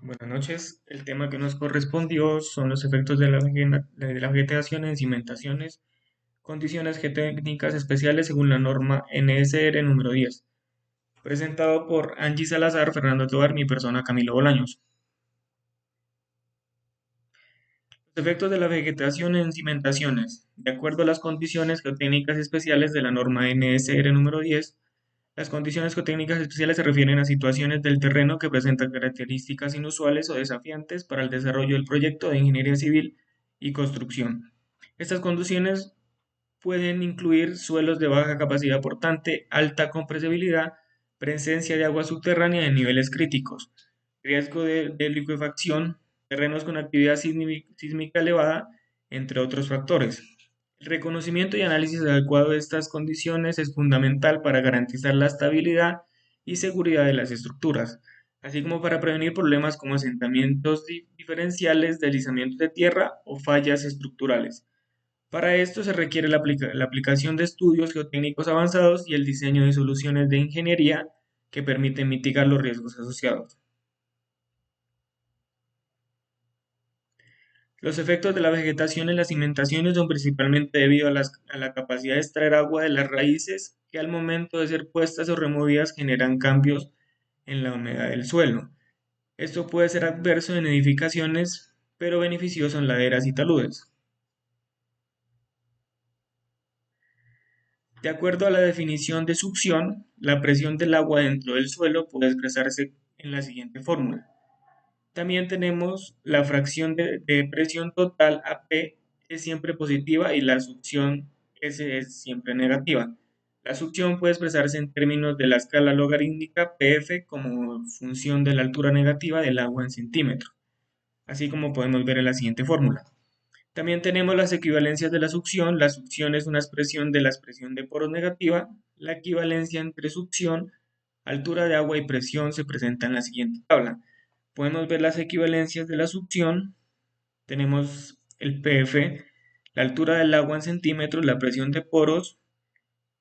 Buenas noches. El tema que nos correspondió son los efectos de la vegetación en cimentaciones, condiciones geotécnicas especiales según la norma NSR número 10, presentado por Angie Salazar, Fernando Tovar, mi persona Camilo Bolaños. Los efectos de la vegetación en cimentaciones. De acuerdo a las condiciones geotécnicas especiales de la norma NSR número 10, las condiciones geotécnicas especiales se refieren a situaciones del terreno que presentan características inusuales o desafiantes para el desarrollo del proyecto de ingeniería civil y construcción. Estas condiciones pueden incluir suelos de baja capacidad portante, alta compresibilidad, presencia de agua subterránea en niveles críticos, riesgo de liquefacción, terrenos con actividad sísmica elevada, entre otros factores. El reconocimiento y análisis adecuado de estas condiciones es fundamental para garantizar la estabilidad y seguridad de las estructuras, así como para prevenir problemas como asentamientos diferenciales, deslizamientos de tierra o fallas estructurales. Para esto se requiere la aplicación de estudios geotécnicos avanzados y el diseño de soluciones de ingeniería que permiten mitigar los riesgos asociados. Los efectos de la vegetación en las cimentaciones son principalmente debido a la capacidad de extraer agua de las raíces que al momento de ser puestas o removidas generan cambios en la humedad del suelo. Esto puede ser adverso en edificaciones, pero beneficioso en laderas y taludes. De acuerdo a la definición de succión, la presión del agua dentro del suelo puede expresarse en la siguiente fórmula. También tenemos la fracción de presión total AP es siempre positiva y la succión S es siempre negativa. La succión puede expresarse en términos de la escala logarítmica PF como función de la altura negativa del agua en centímetros, así como podemos ver en la siguiente fórmula. También tenemos las equivalencias de la succión. La succión es una expresión de la expresión de poros negativa. La equivalencia entre succión, altura de agua y presión se presenta en la siguiente tabla. Podemos ver las equivalencias de la succión. Tenemos el PF, la altura del agua en centímetros, la presión de poros,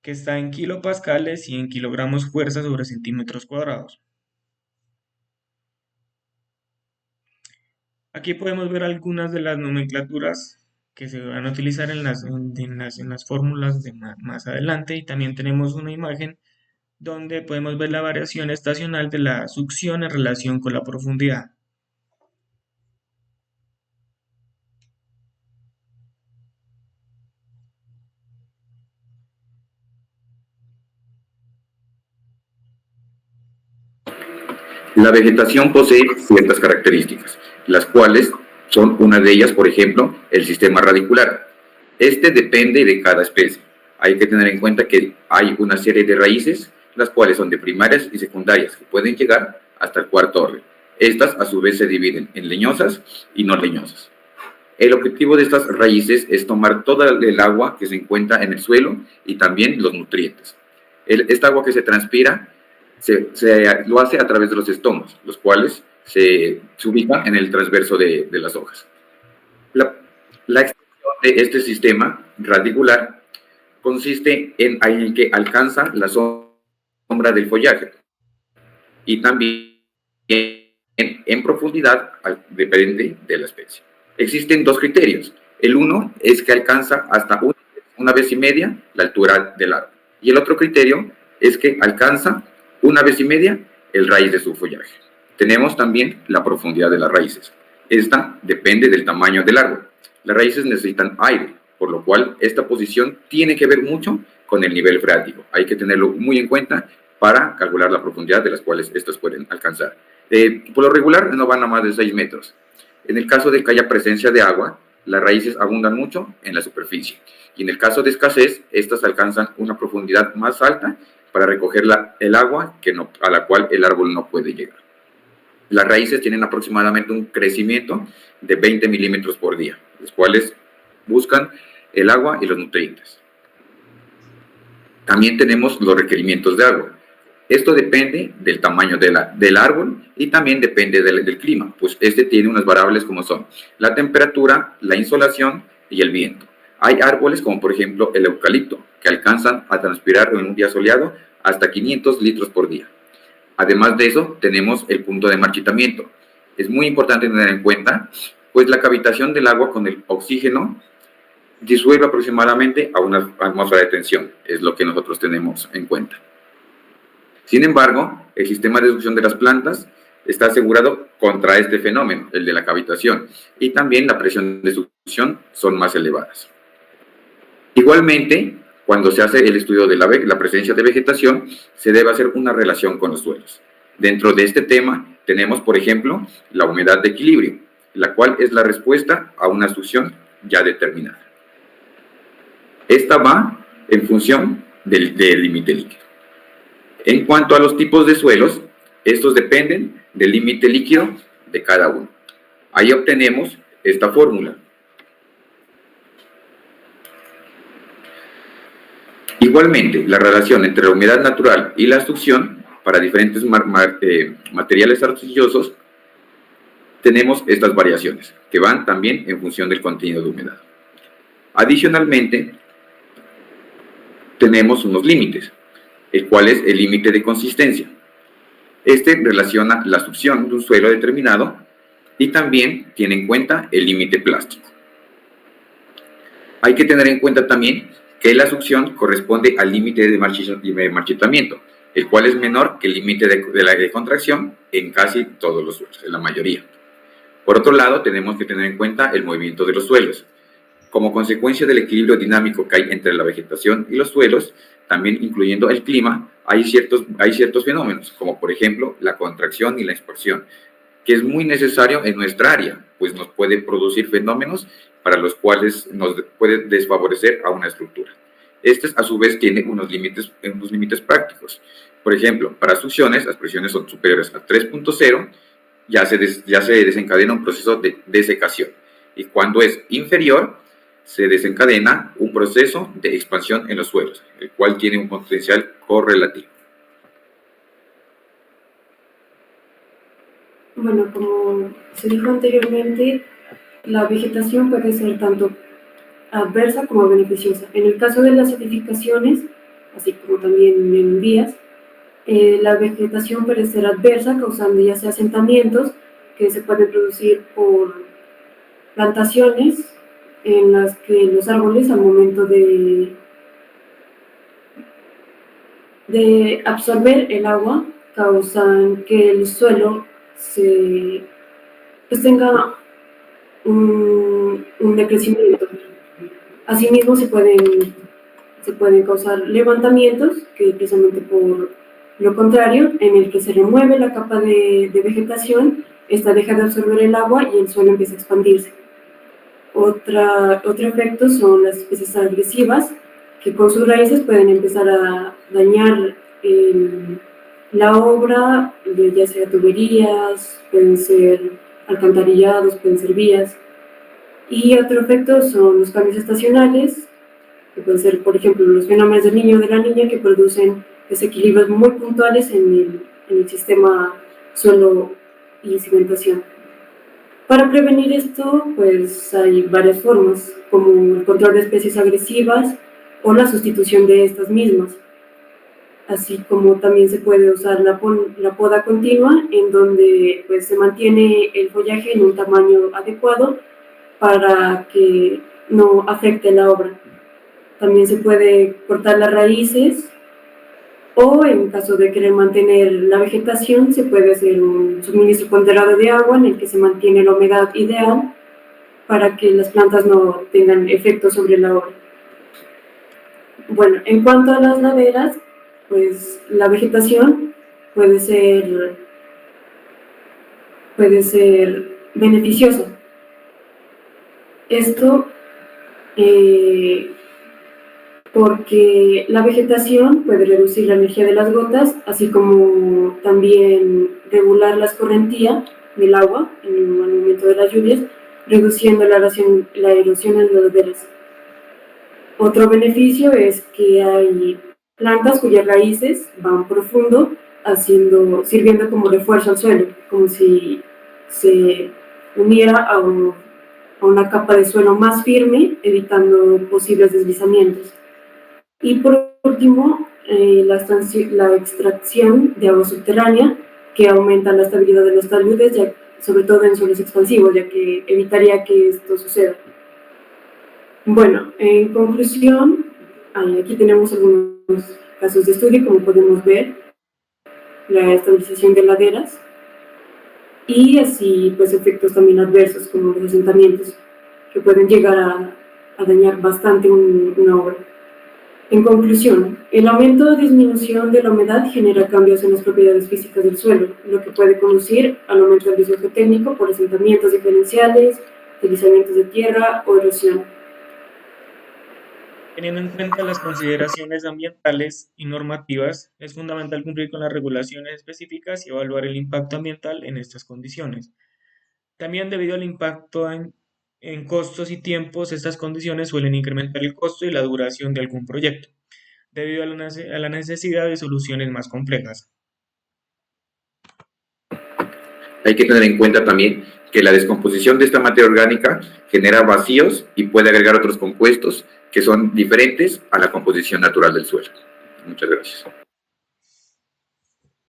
que está en kilopascales y en kilogramos fuerza sobre centímetros cuadrados. Aquí podemos ver algunas de las nomenclaturas que se van a utilizar en las fórmulas de más adelante, y también tenemos una imagen donde podemos ver la variación estacional de la succión en relación con la profundidad. La vegetación posee ciertas características, las cuales son una de ellas, por ejemplo, el sistema radicular. Este depende de cada especie. Hay que tener en cuenta que hay una serie de raíces, las cuales son de primarias y secundarias, que pueden llegar hasta el cuarto orden. Estas, a su vez, se dividen en leñosas y no leñosas. El objetivo de estas raíces es tomar toda el agua que se encuentra en el suelo y también los nutrientes. Esta agua que se transpira lo hace a través de los estomos, los cuales se ubican en el transverso de las hojas. La extensión de este sistema radicular consiste en que alcanza la sombra del follaje y también en profundidad depende de la especie. Existen dos criterios. El uno es que alcanza hasta una vez y media la altura del árbol. Y el otro criterio es que alcanza una vez y media el raíz de su follaje. Tenemos también la profundidad de las raíces. Esta depende del tamaño del árbol. Las raíces necesitan aire, por lo cual esta posición tiene que ver mucho con el nivel freático. Hay que tenerlo muy en cuenta para calcular la profundidad de las cuales estas pueden alcanzar. Por lo regular no van a más de 6 metros. En el caso de que haya presencia de agua, las raíces abundan mucho en la superficie. Y en el caso de escasez, estas alcanzan una profundidad más alta para recoger el agua a la cual el árbol no puede llegar. Las raíces tienen aproximadamente un crecimiento de 20 milímetros por día, los cuales buscan el agua y los nutrientes. También tenemos los requerimientos de agua. Esto depende del tamaño del árbol y también depende del clima, pues este tiene unas variables como son la temperatura, la insolación y el viento. Hay árboles como por ejemplo el eucalipto, que alcanzan a transpirar en un día soleado hasta 500 litros por día. Además de eso, tenemos el punto de marchitamiento, Es muy importante tener en cuenta, pues la cavitación del agua con el oxígeno disuelve aproximadamente a una atmósfera de tensión, es lo que nosotros tenemos en cuenta. Sin embargo, el sistema de succión de las plantas está asegurado contra este fenómeno, el de la cavitación, y también la presión de succión son más elevadas. Igualmente, cuando se hace el estudio de la presencia de vegetación, se debe hacer una relación con los suelos. Dentro de este tema tenemos, por ejemplo, la humedad de equilibrio, la cual es la respuesta a una succión ya determinada. Esta va en función del límite líquido. En cuanto a los tipos de suelos, estos dependen del límite líquido de cada uno. Ahí obtenemos esta fórmula. Igualmente, la relación entre la humedad natural y la succión para diferentes materiales arcillosos, tenemos estas variaciones, que van también en función del contenido de humedad. Adicionalmente, tenemos unos límites, el cual es el límite de consistencia. Este relaciona la succión de un suelo determinado y también tiene en cuenta el límite plástico. Hay que tener en cuenta también que la succión corresponde al límite de marchitamiento, el cual es menor que el límite de contracción en casi todos los suelos, en la mayoría. Por otro lado, tenemos que tener en cuenta el movimiento de los suelos. Como consecuencia del equilibrio dinámico que hay entre la vegetación y los suelos, también incluyendo el clima, hay ciertos fenómenos, como por ejemplo la contracción y la expansión, que es muy necesario en nuestra área, pues nos puede producir fenómenos para los cuales nos puede desfavorecer a una estructura. Este, a su vez, tiene unos límites prácticos. Por ejemplo, para succiones, las presiones son superiores a 3.0, ya se desencadena un proceso de desecación. Y cuando es inferior, se desencadena un proceso de expansión en los suelos, el cual tiene un potencial correlativo. Bueno, como se dijo anteriormente, la vegetación puede ser tanto adversa como beneficiosa. En el caso de las edificaciones, así como también en vías, la vegetación puede ser adversa, causando ya sea asentamientos que se pueden producir por plantaciones en las que los árboles, al momento de absorber el agua, causan que el suelo pues tenga un decrecimiento. Asimismo, se pueden causar levantamientos, que precisamente por lo contrario, en el que se remueve la capa de vegetación, esta deja de absorber el agua y el suelo empieza a expandirse. Otro efecto son las especies agresivas, que con sus raíces pueden empezar a dañar la obra, ya sea tuberías, pueden ser alcantarillados, pueden ser vías. Y otro efecto son los cambios estacionales, que pueden ser, por ejemplo, los fenómenos del niño o de la niña, que producen desequilibrios muy puntuales en el sistema suelo y cimentación. Para prevenir esto, pues hay varias formas, como el control de especies agresivas o la sustitución de estas mismas. Así como también se puede usar la poda continua, en donde pues, se mantiene el follaje en un tamaño adecuado para que no afecte la obra. También se puede cortar las raíces, o en caso de querer mantener la vegetación, se puede hacer un suministro ponderado de agua en el que se mantiene la humedad ideal para que las plantas no tengan efecto sobre la obra. Bueno, en cuanto a las laderas, pues la vegetación puede ser beneficiosa. Esto porque la vegetación puede reducir la energía de las gotas, así como también regular la escorrentía del agua en el momento de las lluvias, reduciendo la erosión en las laderas. Otro beneficio es que hay plantas cuyas raíces van profundo, sirviendo como refuerzo al suelo, como si se uniera a una capa de suelo más firme, evitando posibles deslizamientos. Y por último, la extracción de agua subterránea, que aumenta la estabilidad de los taludes, sobre todo en suelos expansivos, ya que evitaría que esto suceda. Bueno, en conclusión, aquí tenemos algunos casos de estudio, como podemos ver, la estabilización de laderas y así pues efectos también adversos como los asentamientos que pueden llegar a dañar bastante una obra. En conclusión, el aumento o disminución de la humedad genera cambios en las propiedades físicas del suelo, lo que puede conducir al aumento del riesgo geotécnico por asentamientos diferenciales, deslizamientos de tierra o erosión. Teniendo en cuenta las consideraciones ambientales y normativas, es fundamental cumplir con las regulaciones específicas y evaluar el impacto ambiental en estas condiciones. También debido al impacto en costos y tiempos, estas condiciones suelen incrementar el costo y la duración de algún proyecto, debido a la necesidad de soluciones más complejas. Hay que tener en cuenta también que la descomposición de esta materia orgánica genera vacíos y puede agregar otros compuestos que son diferentes a la composición natural del suelo. Muchas gracias.